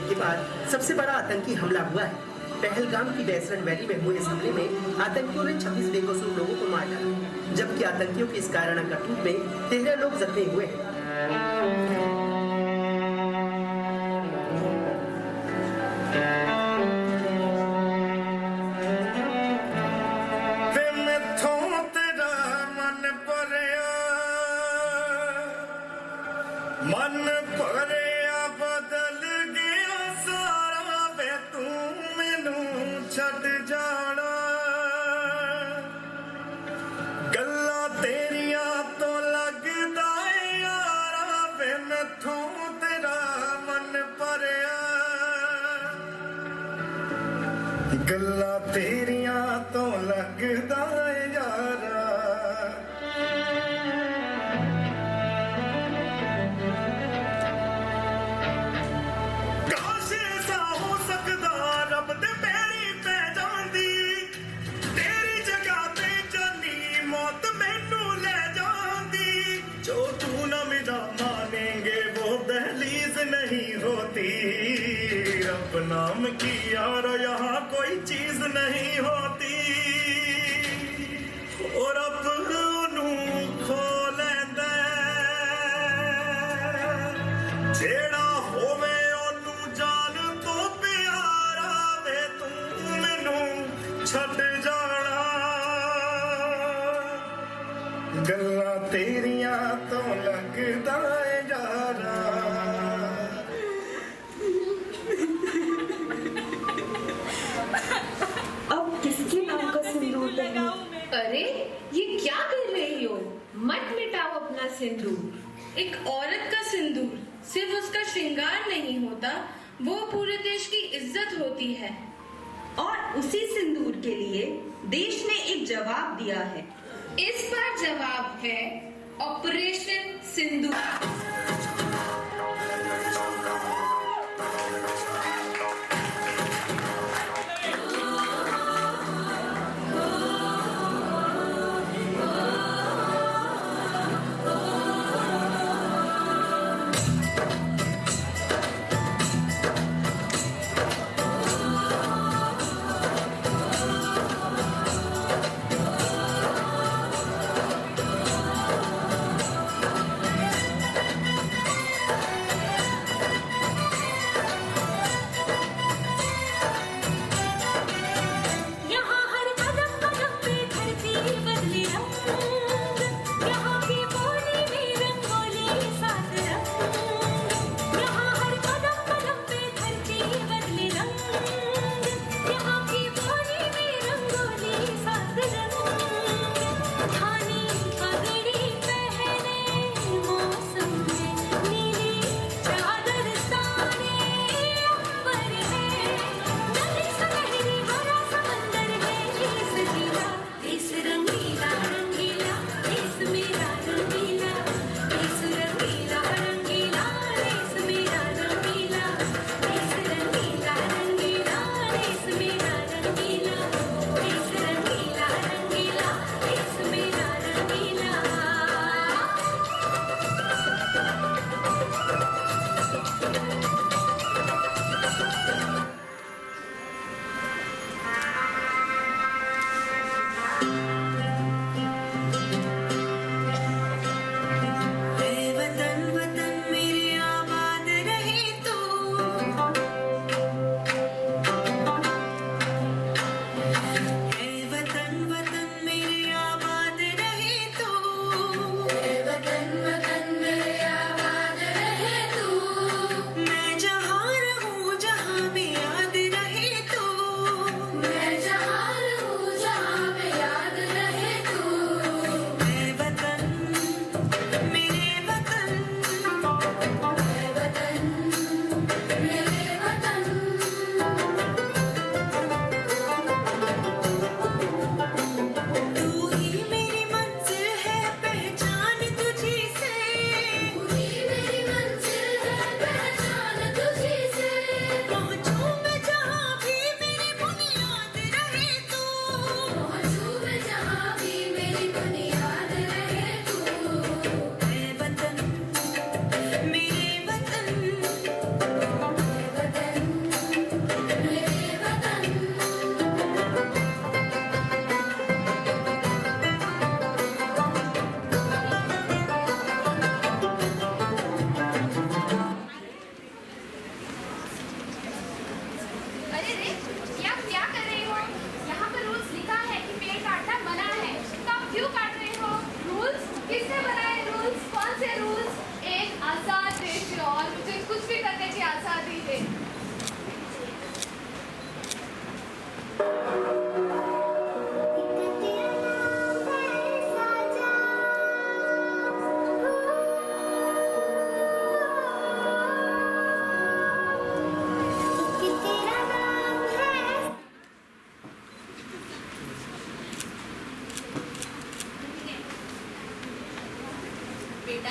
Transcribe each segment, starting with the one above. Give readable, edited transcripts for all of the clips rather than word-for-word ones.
के बाद सबसे बड़ा आतंकी हमला हुआ है। पहलगाम की डेसरन वैली में हुए इस हमले में आतंकियों ने 26 बेकसूर लोगों को मार डाला, जबकि आतंकियों की इस कायराना करतूत में 13 लोग जख्मी हुए हैं। मन भरिया बदल गया सारा वे तू मैनू छड़ जाना गल्ला तेरिया तो लगदा यारा वे मैथों तेरा मन भरिया गल्ला तेरिया तो लगदा यारा नहीं होती रब नाम की यार यहाँ कोई चीज नहीं होती और अब खो लेंदा जेड़ा होवे ओनू जान तो प्यारा वे तू मैनू छड़ जाना गल्ला तेरिया तो लगदा यारा अरे ये क्या कर रही हो? मत मिटाओ अपना सिंदूर। एक औरत का सिंदूर सिर्फ उसका श्रृंगार नहीं होता, वो पूरे देश की इज्जत होती है। और उसी सिंदूर के लिए देश ने एक जवाब दिया है। इस बार जवाब है ऑपरेशन सिंदूर।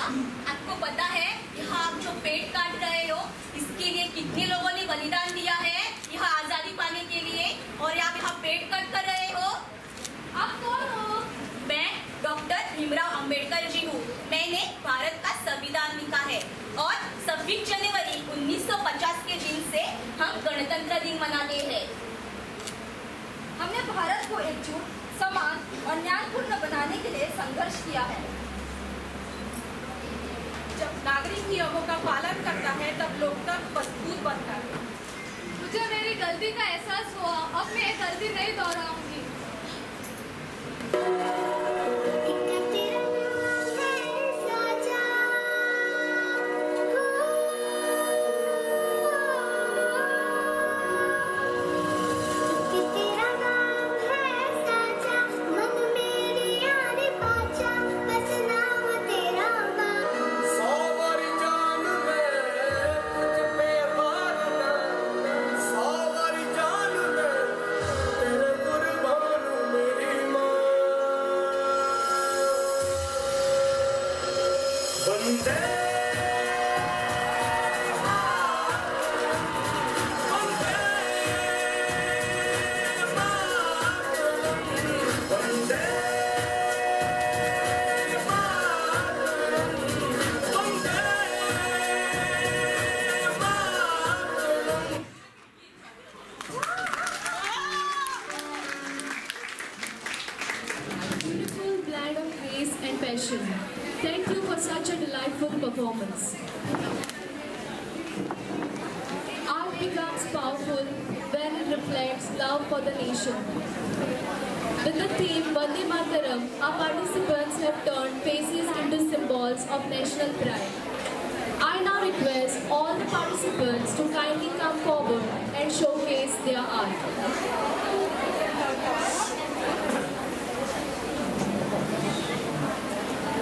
आपको पता है यहाँ आप जो पेड़ काट रहे हो इसके लिए कितने लोगों ने बलिदान दिया है यहाँ आजादी पाने के लिए, और आप यहाँ पेड़ कट कर रहे हो। आप कौन हो? मैं डॉक्टर भीमराव अंबेडकर जी हूँ। मैंने भारत का संविधान लिखा है और 26 जनवरी 1950 के दिन से हम गणतंत्र दिन मनाते हैं। हमने भारत को एकजुट, समान और न्यायपूर्ण बनाने के लिए संघर्ष किया है। जब नागरिक नियमों का पालन करता है तब लोकतंत्र मजबूत बनता है। मुझे मेरी गलती का एहसास हुआ, अब मैं ये गलती नहीं दोहराऊंगी। Beautiful blend of grace and passion. Thank you for such a delightful performance. Art becomes powerful when it reflects love for the nation. With the theme Vande Mataram, our participants have turned faces into symbols of national pride. I now request all the participants to kindly come forward and showcase their art.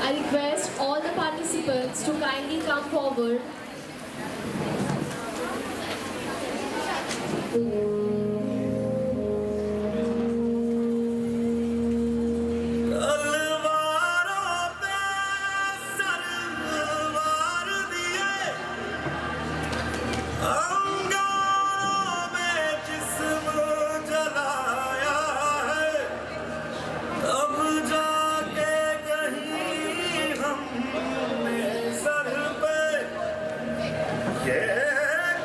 I request all the participants to kindly come forward. तलवारों पे सरवार दिए, अंगारों में जिस्म जलाया है, तब जाके कहीं हमने सर पे ये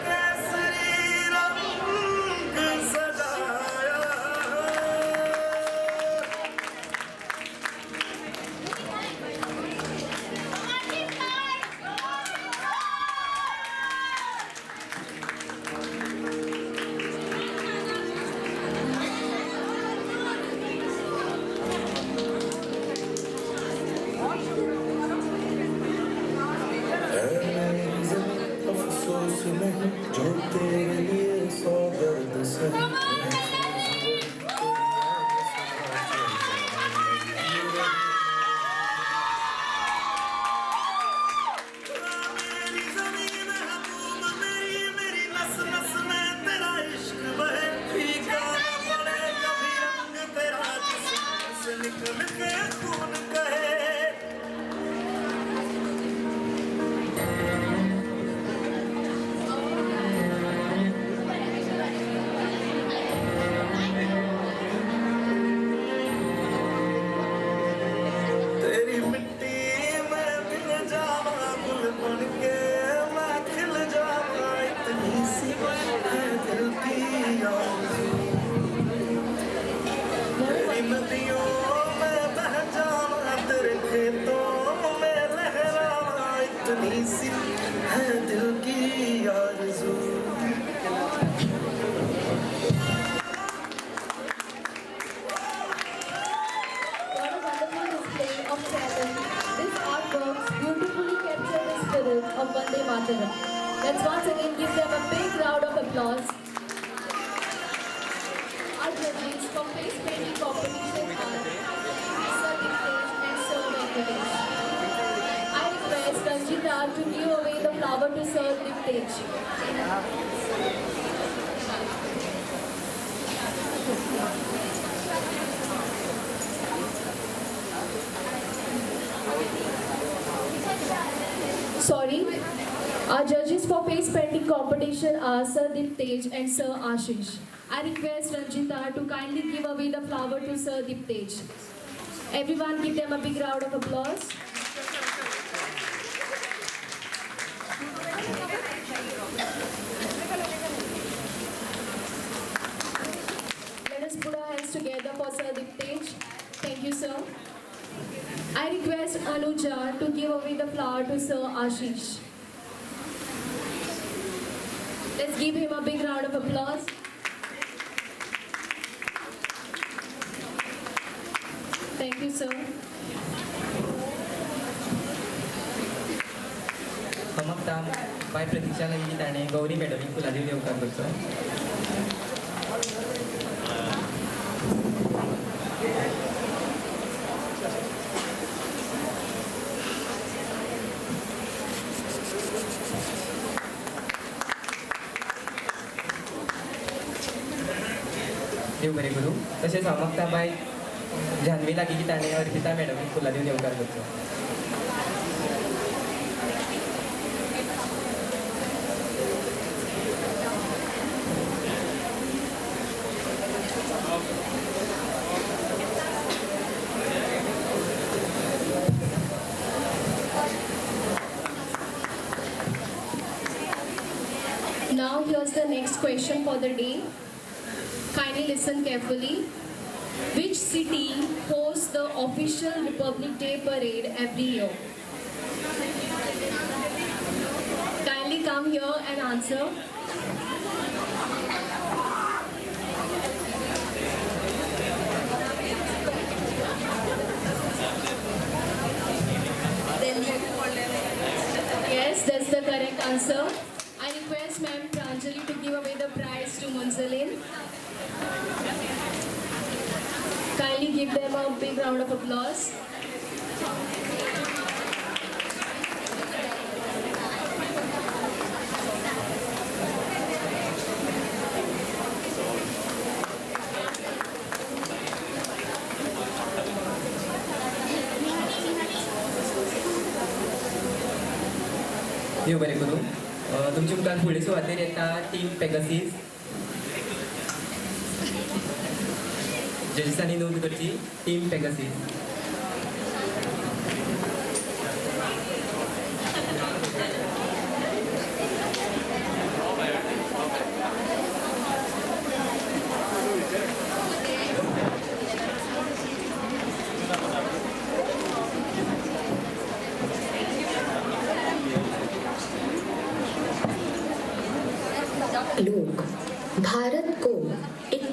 केसरी रंग सजाया है। अफसोस नहीं जो तेरे लिए सौ दर्द से मेरी ज़मीन है तुम, मेरी नस नस में तेरा इश्क बहे, फीका न पड़े कभी रंग तेरा जिस्म से निकल के खून कहे। तेरी मिट्टी में मिल जावा, गुल बन के मैं खिल जावा, इतनी सी है दिल की आरज़ू। तेरी नदियों में बह जावा, तेरे खेतों में लहरावा, इतनी सी है दिल की आरज़ू। What a wonderful display of talent. This artworks beautifully capture the spirit of Vande Mataram. Let's once again give them a big round of applause. Our judges from face painting competition are Sir Diktesh and Sir Venkatesh. I request Ranjita to give away the flower to Sir Diktesh. competition are Sir Diptej and Sir Ashish. I request Ranjita to kindly give away the flower to Sir Diptej. Everyone give them a big round of applause. Let us put our hands together for Sir Diptej. Thank you, sir. I request Anuja to give away the flower to Sir Ashish. Let's give him a big round of applause. Thank you, sir. समक्ता by Pratiksha लगी ताणे Gauri madam Fuladi देवकार करतो देव बरे करू तसेच समक्ता bye Janhvi लागी ताणे Arpita madam Fuladi देवकार करतो Now here's the next question for the day. Kindly listen carefully. Which city hosts the official Republic Day parade every year? Kindly come here and answer. Yes, that's the correct answer. I request Ma'am Pranjali to give away the prize to Munzalin. Kindly give them a big round of applause. देव बरे करू तुमची मुखार फुडें सुवातेर येता team पेगासीस जजीसांनी नोंद करची team पेगासीस लोग भारत को एक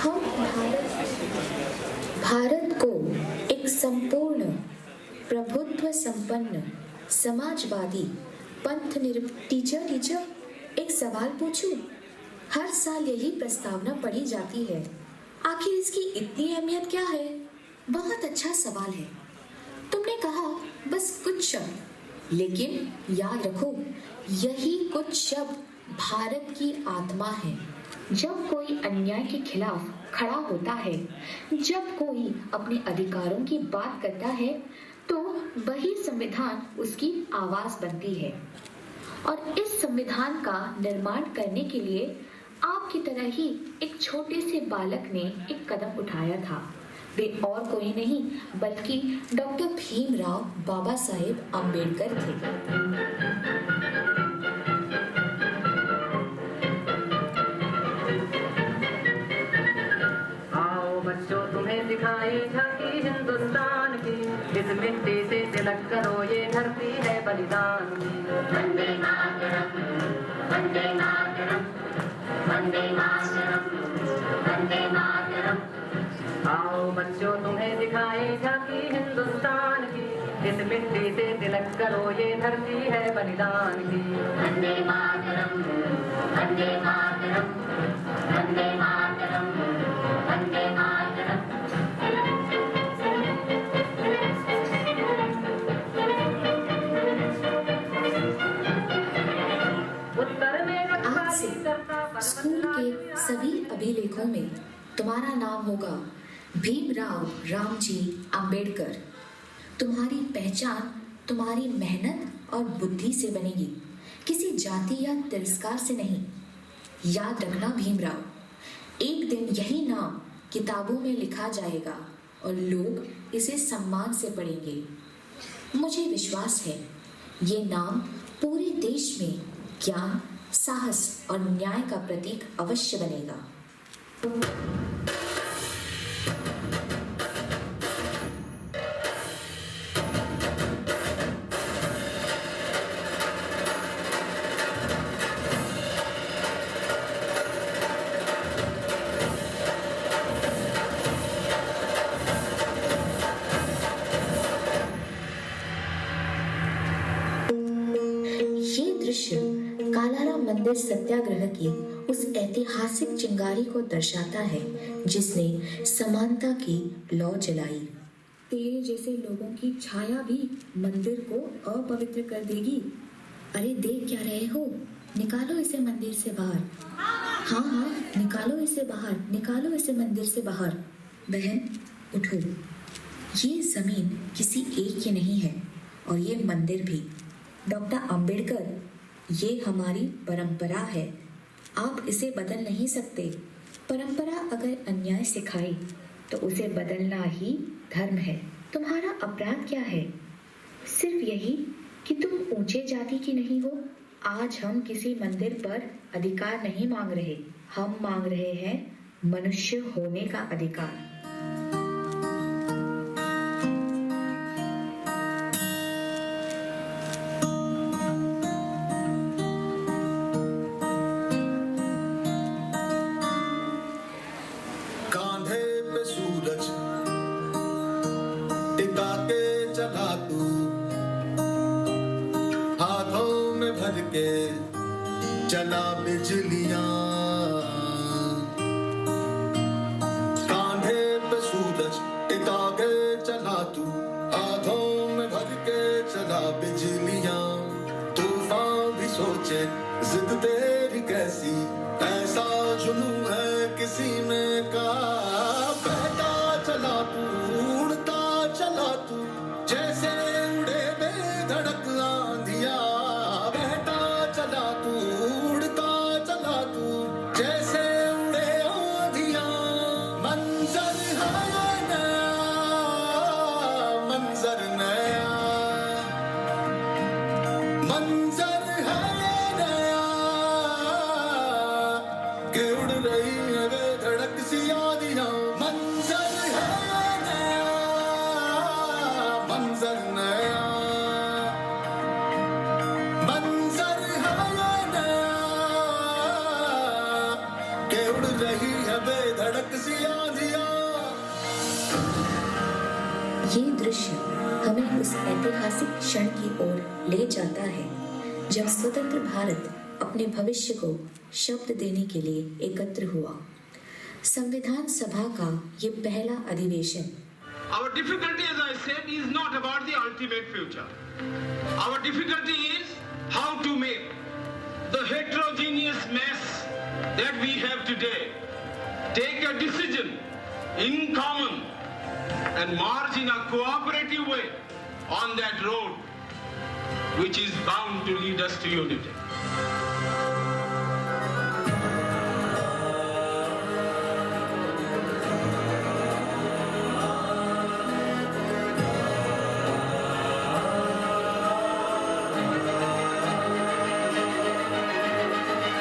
हम भारत को एक संपूर्ण प्रभुत्व संपन्न समाजवादी पंथ टीचर एक सवाल पूछूं? हर साल यही प्रस्तावना पढ़ी जाती है, आखिर इसकी इतनी अहमियत क्या है? बहुत अच्छा सवाल है। तुमने कहा बस कुछ शब्द, लेकिन याद रखो यही कुछ शब्द भारत की आत्मा है। जब कोई अन्याय के खिलाफ खड़ा होता है, जब कोई अपने अधिकारों की बात करता है, तो वही संविधान उसकी आवाज बनती है। और इस संविधान का निर्माण करने के लिए आपकी तरह ही एक छोटे से बालक ने एक कदम उठाया था। वे और कोई नहीं बल्कि डॉक्टर भीमराव बाबा साहेब अम्बेडकर थे। आओ बच्चों तुम्हें दिखाई झांकी हिंदुस्तान की, इस मिट्टी से तिलक करो ये धरती है बलिदान की। वंदे मातरम, वंदे मातरम, वंदे मातरम, वंदे मातरम। आओ बच्चों तुम्हें दिखाई झांकी हिंदुस्तान की, इस मिट्टी से तिलक करो ये धरती है बलिदान की। वंदे मातरम, वंदे मातरम, वंदे मातरम, वंदे मातरम। आज से स्कूल के सभी अभिलेखों में तुम्हारा नाम होगा भीमराव रामजी अंबेडकर। तुम्हारी पहचान तुम्हारी मेहनत और बुद्धि से बनेगी, किसी जाति या तिरस्कार से नहीं। याद रखना भीमराव, एक दिन यही नाम किताबों में लिखा जाएगा और लोग इसे सम्मान से पढ़ेंगे। मुझे विश्वास है ये नाम पूरे देश में ज्ञान, साहस और न्याय का प्रतीक अवश्य बनेगा। कालाराम मंदिर सत्याग्रह की उस ऐतिहासिक चिंगारी को दर्शाता है जिसने समानता की लौ जलाई। तेरे जैसे लोगों की छाया भी मंदिर को अपवित्र कर देगी। अरे देख क्या रहे हो, निकालो इसे मंदिर से बाहर। हाँ, निकालो इसे बाहर, निकालो इसे मंदिर से बाहर। बहन उठो, ये जमीन किसी एक की नहीं है और ये मंदिर भी। डॉक्टर अंबेडकर, ये हमारी परंपरा है, आप इसे बदल नहीं सकते। परंपरा अगर अन्याय सिखाए तो उसे बदलना ही धर्म है। तुम्हारा अपराध क्या है? सिर्फ यही कि तुम ऊंचे जाति की नहीं हो। आज हम किसी मंदिर पर अधिकार नहीं मांग रहे, हम मांग रहे हैं मनुष्य होने का अधिकार। चला बिजलियां, कांधे पे सूरज टिका के चला तू, हाथों में भर के चला बिजलियां। तूफान भी सोचे जिद तेरी कैसी, ऐसा जुनून है किसी में का। बहता चला तू, उड़ता चला तू, जैसे उड़े बेधड़क आंधिया। ये दृश्य हमें उस ऐतिहासिक क्षण की ओर ले जाता है जब स्वतंत्र भारत अपने भविष्य को शब्द देने के लिए एकत्र हुआ। संविधान सभा का ये पहला अधिवेशन। Our difficulty, as I said, is not about the ultimate future. Our difficulty is how to make the heterogeneous mess that we have today take a decision in common and march in a cooperative way on that road which is bound to lead us to unity.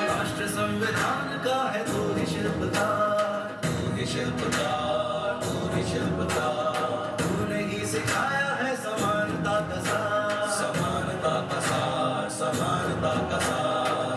राष्ट्र संविधान का है तू ही शिल्पकार, तू ही शिल्पकार, तू ही शिल्पकार। तूने ही सिखाया है समानता का सार, समानता का सार, समानता का सार।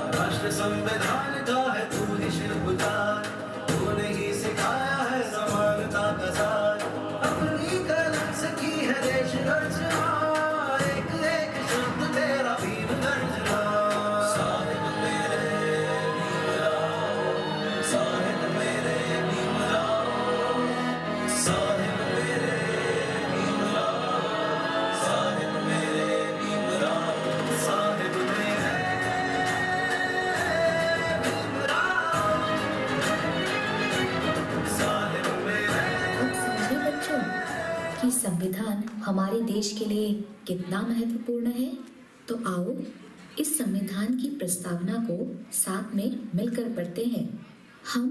संविधान हमारे देश के लिए कितना महत्वपूर्ण है, तो आओ इस संविधान की प्रस्तावना को साथ में मिलकर पढ़ते हैं। हम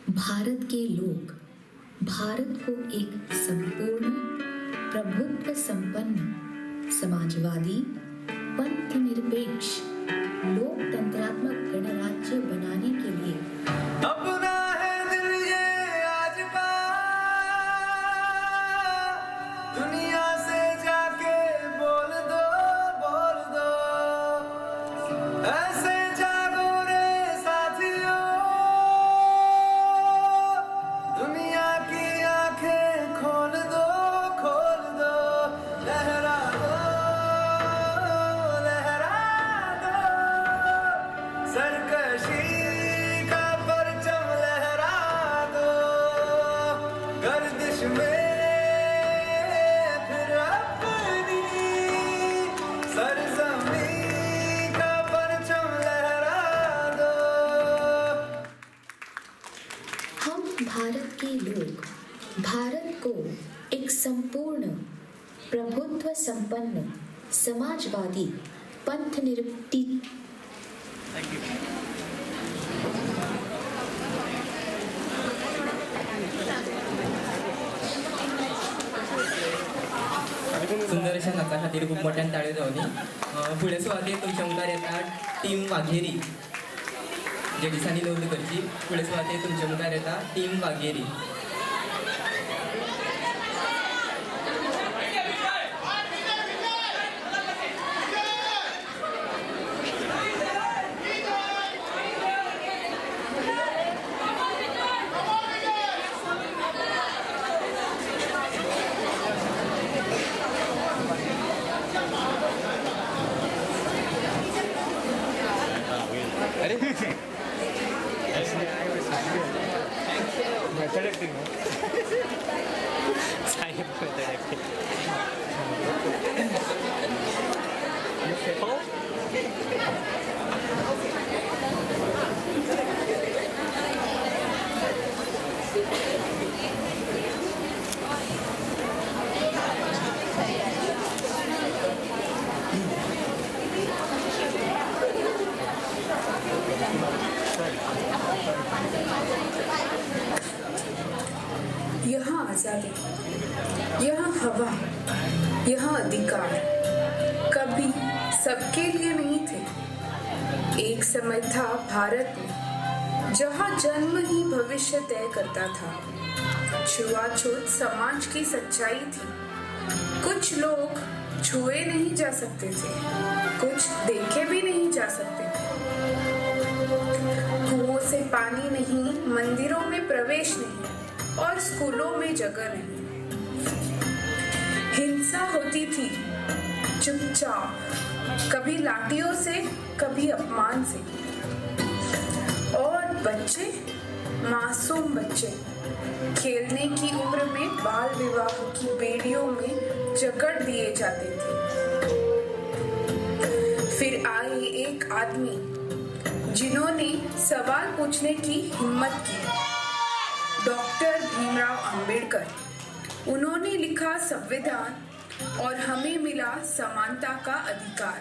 भारत के लोग भारत को एक संपूर्ण प्रभुत्व संपन्न समाजवादी पंथनिरपेक्ष लोकतंत्रात्मक गणराज्य बनाने के लिए अपना है दिल ये आज का, दुनिया से जाके बोल दो ऐसे जागो रे साथियों, दुनिया की आंखें खोल दो लहरा दो सरकशी का परचम लहरा दो, गर्दिश में फिर अपनी सरजमी का परचम लहरा दो। हम भारत के लोग भारत को एक संपूर्ण प्रभुत्व संपन्न समाजवादी पंथनिरपेक्ष सुंदर अशा नाचा खातीर खूप मोठ्यान ताळयो जावनी। फुडें सुवातेर तुमच्या मुखार येता टीम वाघेरी, जे दिसांनी नोंद करची। फुडें सुवातेर तुमच्या मुखार येता टीम वाघेरी। यहाँ आजादी, यहाँ हवा, यहाँ अधिकार कभी सबके लिए नहीं थे। एक समय था भारत में जहाँ जन्म ही भविष्य तय करता था। छुआछूत समाज की सच्चाई थी। कुछ लोग छुए नहीं जा सकते थे, कुछ देखे भी नहीं जा सकते थे। कुओं से पानी नहीं, मंदिरों में प्रवेश नहीं और स्कूलों में जगह नहीं। हिंसा होती थी चुपचाप, कभी लाठियों से, कभी अपमान से। और बच्चे, मासूम बच्चे खेलने की उम्र में बाल विवाह की बेड़ियों में जकड़ दिए जाते थे। फिर आए एक आदमी जिन्होंने सवाल पूछने की हिम्मत की, डॉक्टर भीमराव अंबेडकर। उन्होंने लिखा संविधान और हमें मिला समानता का अधिकार।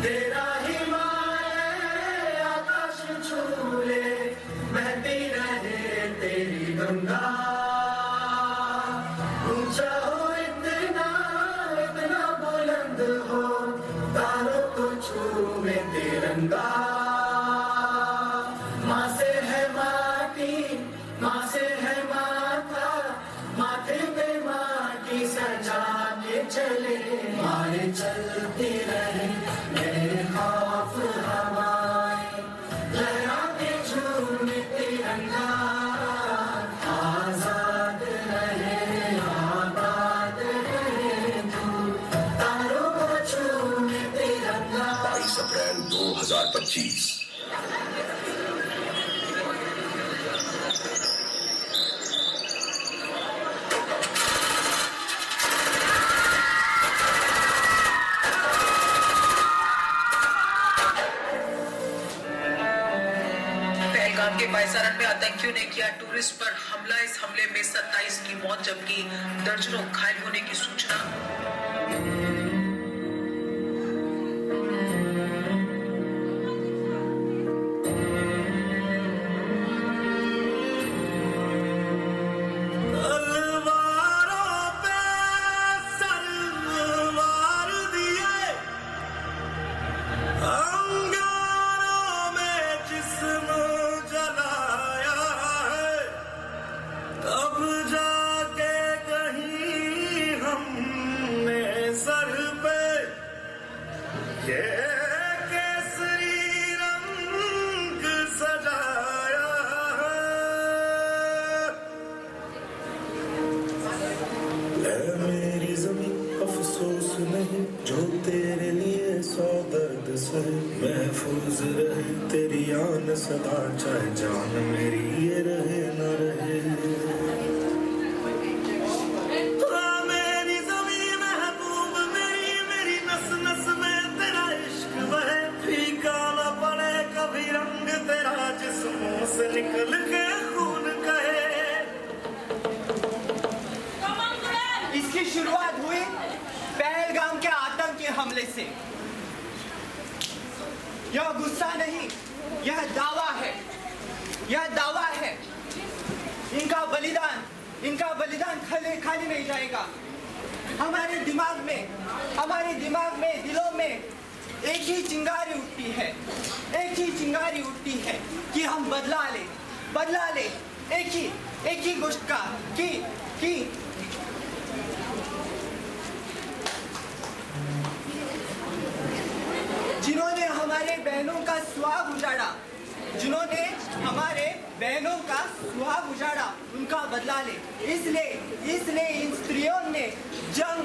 तेरा हिमालय आकाश छू ले, बहती रहे तेरी गंगा। ऊंचा हो इतना, इतना बुलंद हो, तारों को छूए तिरंगा। माँ से है माटी, माँ से है माता, माथे पे माटी सजा के चले। मारे चलती रहे मेरे खौफ हवाएं, लहराते झूमे तिरंगा। आजाद रहे, आबाद रहे तू, तारों को छूमे तिरंगा। 22 अप्रैल 2025। पहलगाम के पायसारन में आतंकी माफिया ने किया टूरिस्ट पर हमला। इस हमले में 27 की मौत जबकि दर्जनों घायल होने की सूचना। जो तेरे लिए सौ दर्द से महफूज रहे तेरी आन सदा, चाहे जान मेरी ये रहे न रहे। मेरी ज़मीं महबूब मेरी नस नस में तेरा इश्क बहे, फीका न पड़े कभी रंग तेरा जिस्मों से निकल के खून कहे। इसकी शुरुआत हुई पहलगाम के आतंकी हमले से। यह गुस्सा नहीं, यह दावा है, यह दावा है। इनका बलिदान खाली नहीं जाएगा। हमारे दिमाग में दिलों में एक ही चिंगारी उठती है कि हम बदला ले एक ही गोश्त का कि जिन्होंने हमारे बहनों का सुहाग उजाड़ा उनका बदला ले। इसलिए इन स्त्रियों ने जंग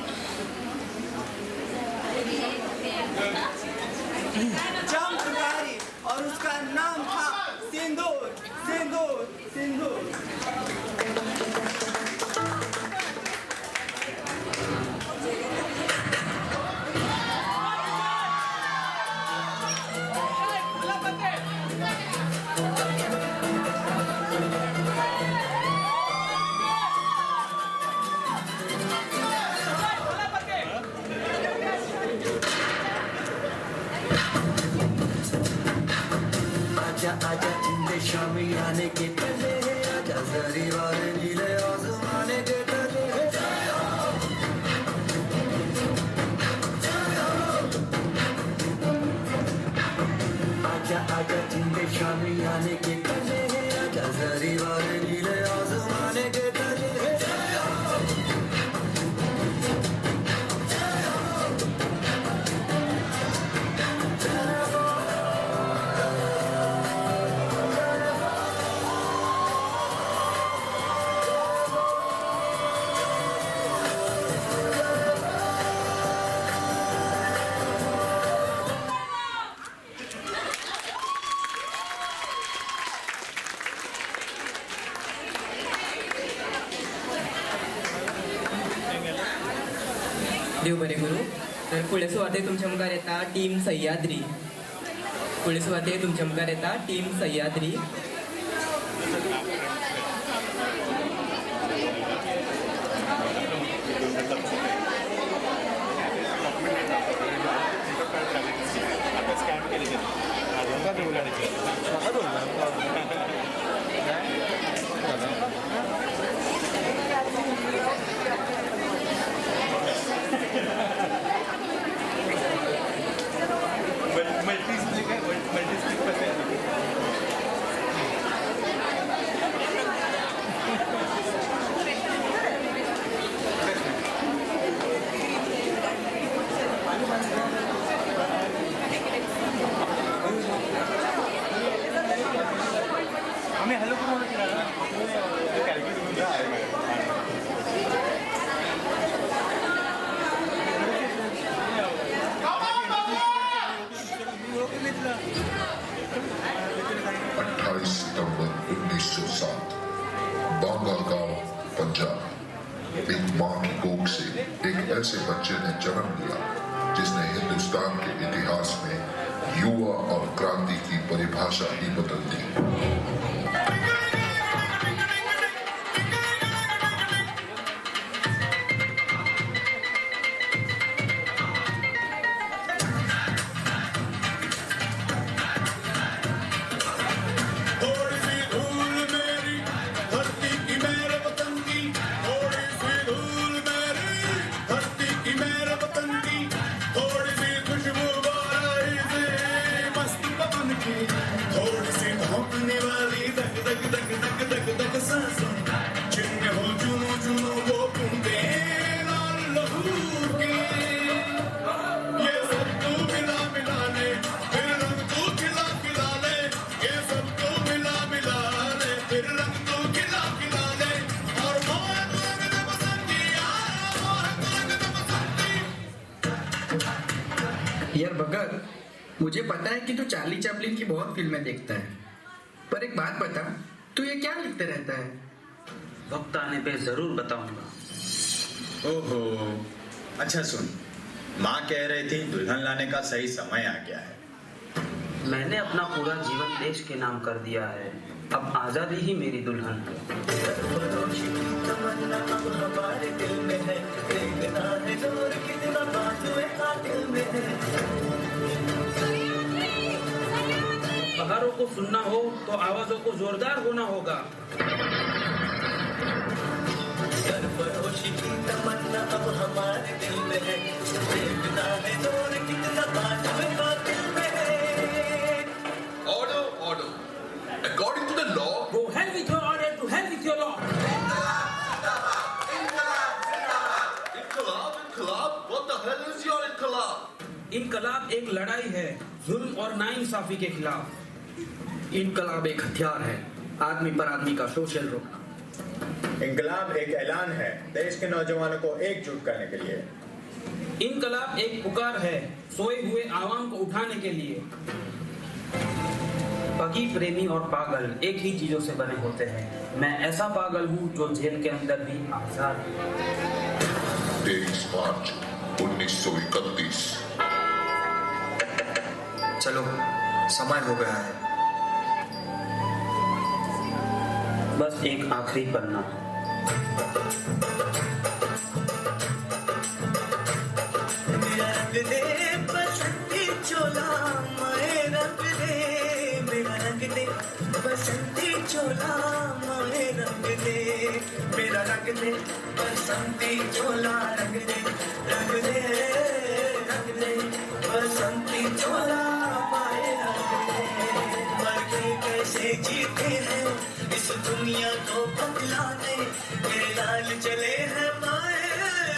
उतारी और उसका नाम था सिंदूर। आजा जिंदे शामी आने के पहले, आजा जरी वाले नीले आसमाने के तले। आजा जिंदे शामी आने के पहले, आजा जरी वाले नीले आसमाने के तले। देव बरे करूं. तर फुडें सुवातेर तुमच्या मुखार येता टीम सह्याद्री. फुडें सुवातेर तुमच्या मुखार येता टीम सह्याद्री. सितंबर 1907 बांगा गांव पंजाब। एक मां की कोख से एक ऐसे बच्चे ने जन्म लिया जिसने हिंदुस्तान के इतिहास में युवा और क्रांति की परिभाषा ही बदल दी। भगत, मुझे पता है कि तू चार्ली चैपलिन की बहुत फिल्में देखता है, पर एक बात बता, तू ये क्या लिखते रहता है? वक्त आने पे जरूर बताऊंगा। ओहो, अच्छा सुन, माँ कह रही थी दुल्हन लाने का सही समय आ गया है। मैंने अपना पूरा जीवन देश के नाम कर दिया है, अब आजादी ही मेरी दुल्हन बहारों को सुनना हो तो आवाजों को जोरदार होना होगा। तमन्ना अब हमारे दिल में है, देखना है जोर कितना बाजुए का दिल में है। Order, order. According to the law, Go hell with your order, to hell with your law. Inqilab, Inqilab, what the hell is your Inqilab? इनकलाब एक लड़ाई है जुल्म और नाइंसाफी के खिलाफ। इनकलाब एक हथियार है आदमी पर आदमी का शोषण रोकना। इंकलाब एक ऐलान है देश के नौजवानों को एकजुट करने के लिए। इनकलाब एक पुकार है सोए हुए आवाम को उठाने के लिए। पति, प्रेमी और पागल एक ही चीजों से बने होते हैं। मैं ऐसा पागल हूँ जो जेल के अंदर भी आजाद है। 23 मार्च 1931। चलो, समय हो गया है। बस एक आखिरी पन्ना। रंग दे बसंती चोला, माए रंग दे मेरा रंग दे बसंती चोला, माए रंग दे मेरा रंग दे बसंती चोला, रंग दे बसंती चोला, माए रंग दे। मर के कैसे जीते हैं इस दुनिया को बदलाने, मेरे लाल चले हैं माए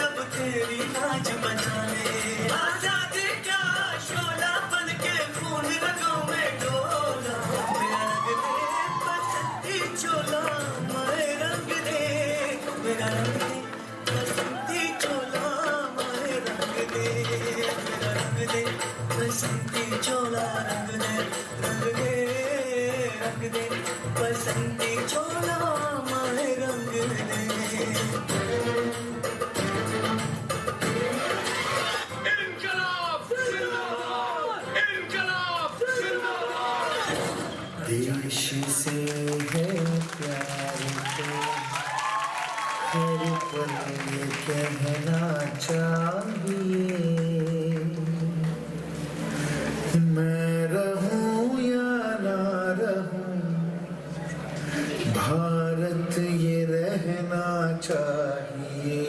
अब तेरी नाच बजाने। आजादी का शोला बन के खून रगों में डोला, मेरा रंग दे बसंती चोला, माए रंग दे मेरा रंग दे बसंती चोला, माए रंग दे मेरा रंग दे बसंती चोला, रंग दे बसंती चोला, माए रंग दे। देश से है प्यार को हर पल ये कहना चाहिए, मैं रहूं या ना रहूं भारत ये रहना चाहिए।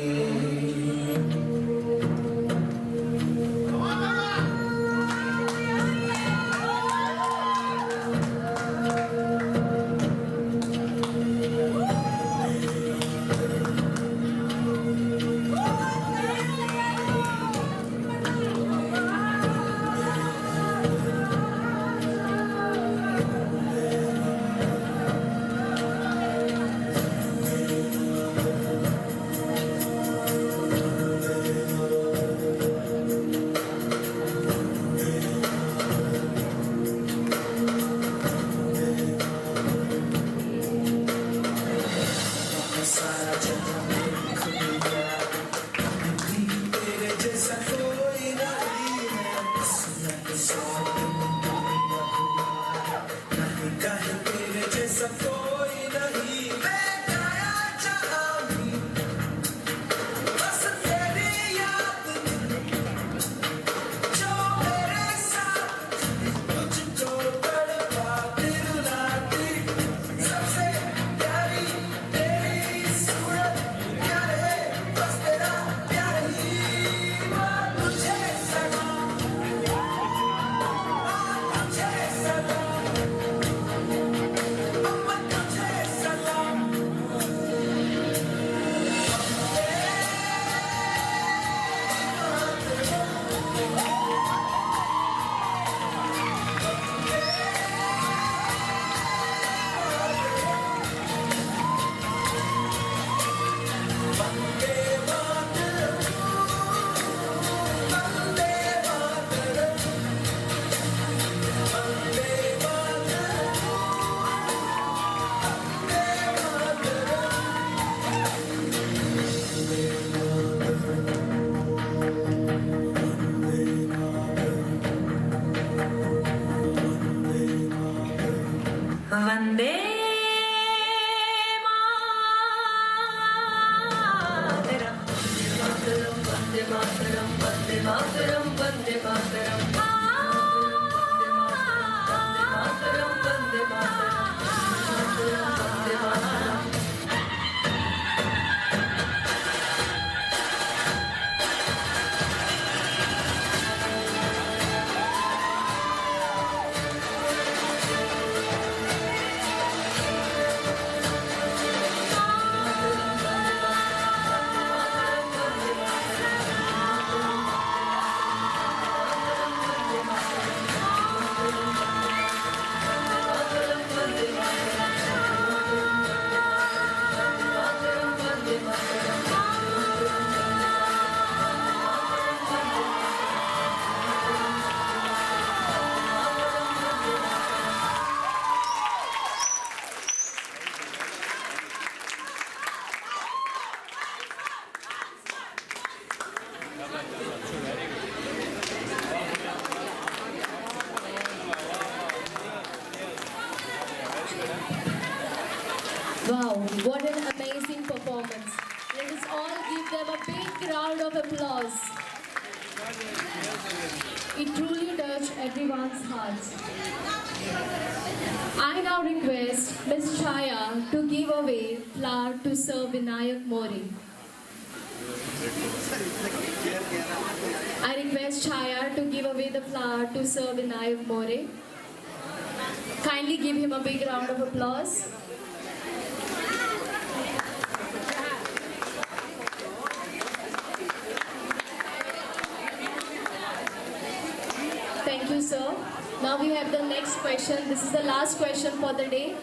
big round of applause. It truly touched everyone's hearts. I now request Ms. Chaya to give away flower to Sir Vinayak More. I request Chaya to give away the flower to Sir Vinayak More. Kindly give him a big round of applause. Thank you, sir. Now we have the next question. This is the last question for the day.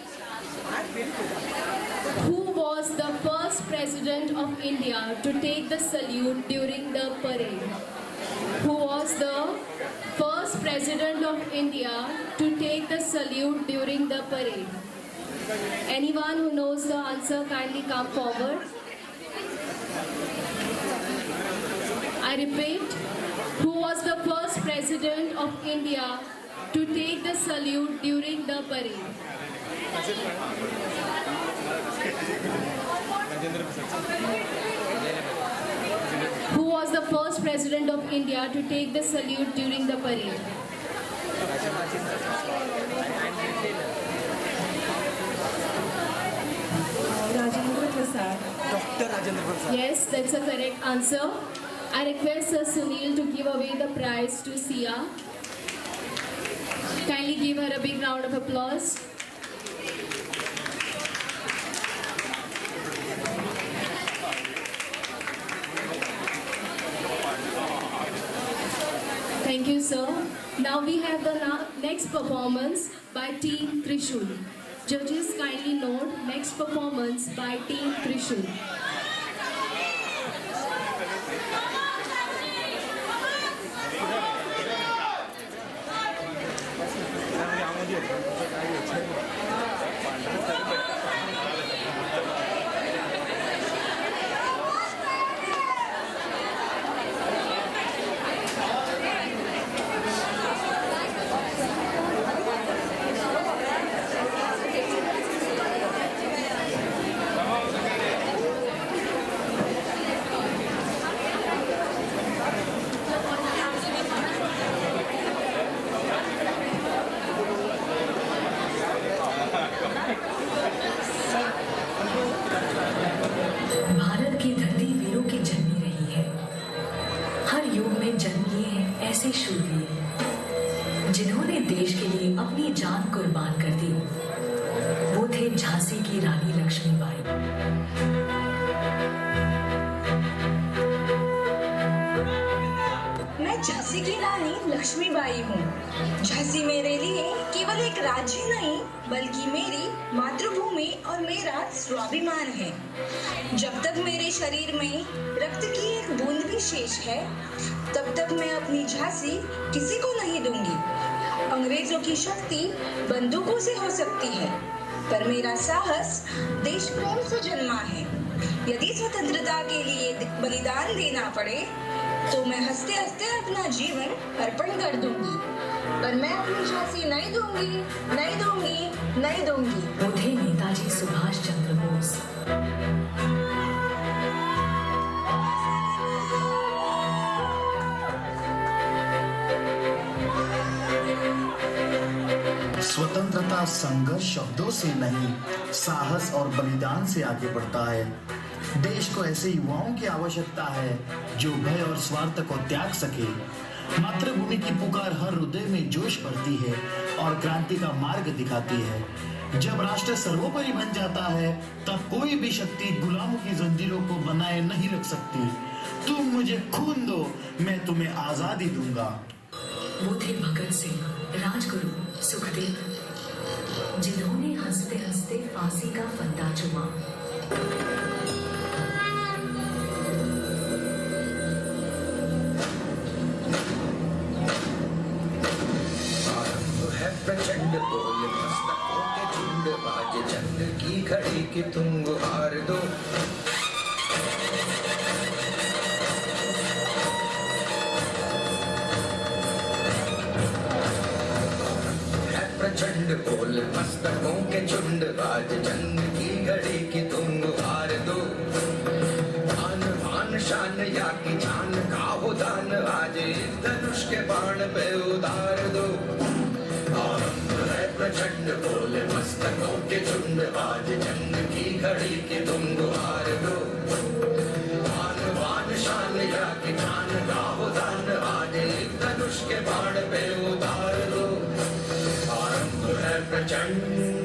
Who was the first president of India to take the salute during the parade? Who was the first president of India to take the salute during the parade? Anyone who knows the answer, kindly come forward. I repeat, who was the first president of India to take the salute during the parade? Who was the first president of India to take the salute during the parade? Rajendra Prasad. Dr. Rajendra Prasad. Yes, that's a correct answer. I request Sir Sunil to give away the prize to Sia. Kindly give her a big round of applause. Thank you, sir. Now we have the next performance by Team Trishul. Judges, kindly note next performance by Team Trishul. Bharat की धरती वीरों की जन्मी रही है। हर युग में जन्म लिए हैं ऐसे शूरवीर जिन्होंने देश के लिए अपनी जान कुर्बान कर दी। वो थे झांसी की रानी लक्ष्मीबाई। मैं झांसी की रानी लक्ष्मीबाई हूँ। झांसी मेरे लिए केवल एक राज्य नहीं बल्कि मेरी मातृभूमि और मेरा स्वाभिमान है। जब तक मेरे शरीर में रक्त की एक बूंद भी शेष है तब तक मैं अपनी झांसी किसी को नहीं दूंगी। अंग्रेजों की शक्ति बंदूकों से हो सकती है पर मेरा साहस देश प्रेम से जन्मा है। यदि स्वतंत्रता के लिए बलिदान देना पड़े तो मैं हंसते हंसते अपना जीवन अर्पण कर दूंगी पर मैं अपनी झांसी नहीं दूंगी, नहीं दूंगी, नहीं दूंगी। वो थे नेताजी सुभाष चंद्र बोस। स्वतंत्रता संघर्ष शब्दों से नहीं, साहस और बलिदान से आगे बढ़ता है। देश को ऐसे युवाओं की आवश्यकता है जो भय और स्वार्थ को त्याग सके। मातृभूमि की पुकार हर हृदय में जोश भरती है और क्रांति का मार्ग दिखाती है। जब राष्ट्र सर्वोपरि बन जाता है तब कोई भी शक्ति गुलामों की जंजीरों को बनाए नहीं रख सकती। तुम मुझे खून दो, मैं तुम्हें आजादी दूंगा। वो थे भगत सिंह, राजगुरु, सुखदेव, जिन्होंने हंसते हंसते फांसी का फंदा चुमा। प्रचंड बोल मस्तकों के झुंड बाज जंग की घड़ी की तुम गुहार दो। प्रचंड बोल मस्तकों के झुंड बाज जंग की घड़ी की तुम गुहार दो। आन बान शान या की जान का हो दान आज एक धनुष के बाण पे उतार दो आरंभ है प्रचंड बोले मस्तकों के झुंड आज जंग की घड़ी की तुम गुहार दो आन बान शान या की जान का हो दान आज एक धनुष के बाण पे उतार दो आरंभ है प्रचंड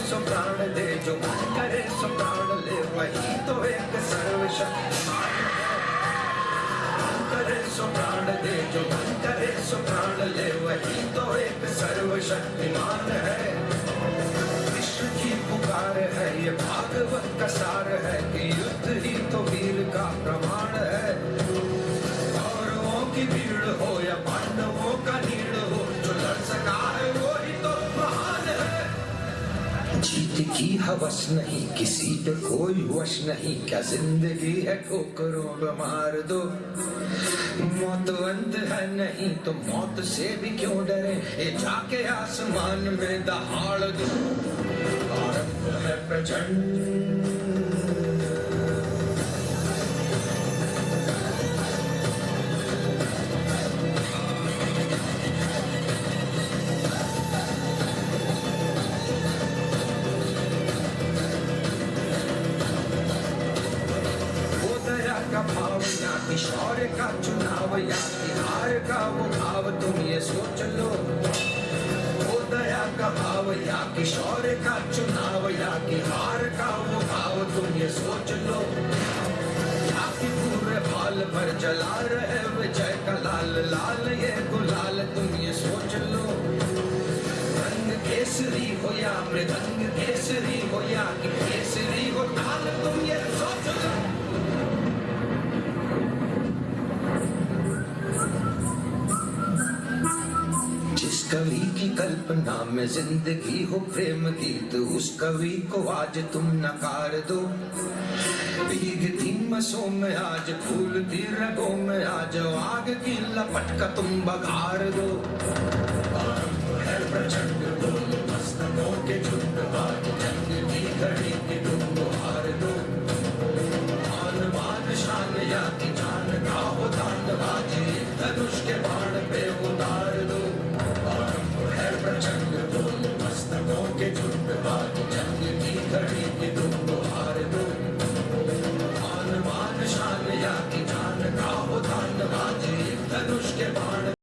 सो प्राण दे जो मन करे सो प्राण ले वही तो एक सर्वशक्तिमान मन करे सो प्राण दे जो मन करे सो प्राण ले वही तो एक सर्वशक्तिमान है विश्व की पुकार है ये भागवत का सार है कि युद्ध ही तो वीर का प्रमाण है कौरवों की भीड़ हो या पांडवों का नीड़ हो जो लड़ सका है वो ही तो महान है जीत की हवस नहीं किसी पे कोई वश नहीं क्या जिंदगी है ठोकरों पे मार दो मौत अंत है नहीं तो मौत से भी क्यों डरे ये जाके आसमान में दहाड़ दो आरंभ है प्रचंड का भाव या कि शौर्य का चुनाव या कि हार का वो भाव तुम ये सोच लो वो दया का भाव या कि शौर्य का चुनाव या कि हार का वो भाव तुम ये सोच लो या कि पूरे भाल भर जला रहे विजय का लाल लाल ये गुलाल तुम ये सोच लो रंग केसरी हो या मृदंग केसरी हो या कि केसरी हो ताल तुम ये सोच लो कवि की कल्पना में जिंदगी हो प्रेम गीत उस कवि को आज तुम नकार दो भीगती मसों में आज फूलती रगों में आज आग की लपट का तुम बघार दो आरंभ है प्रचंड बोल मस्तकों के झुंड आज जंग की घड़ी की तुम गुहार दो आन बान शान या की जान का हो दान आज धनुष के बाण पे उतार दो प्रचंड बोल मस्तकों के झुंड आज जंग की घड़ी की तुम गुहार दो आन बान शान या की जान का हो दान आज धनुष के बाण